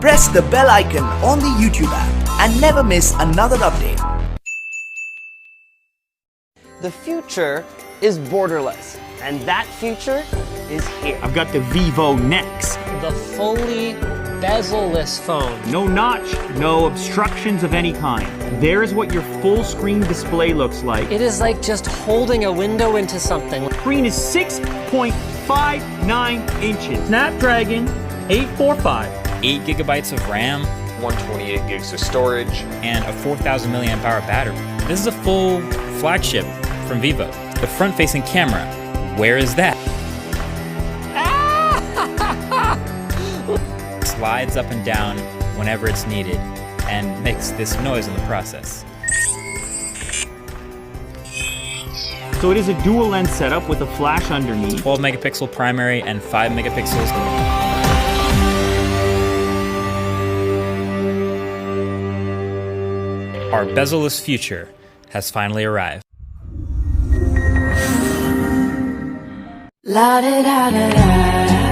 Press the bell icon on the YouTube app and never miss another update. The future is borderless, and that future is here. I've got the Vivo NEX. The fully bezel-less phone. No notch, no obstructions of any kind. There's what your full screen display looks like. It is like just holding a window into something. The screen is 6.59 inches. Snapdragon 845. 8 gigabytes of RAM, 128 gigs of storage, and a 4,000 milliamp hour battery. This is a full flagship from Vivo. The front-facing camera, where is that? Slides up and down whenever it's needed and makes this noise in the process. So it is a dual lens setup with a flash underneath. 12 megapixel primary and 5 megapixels. Our bezel-less future has finally arrived. La da da da da.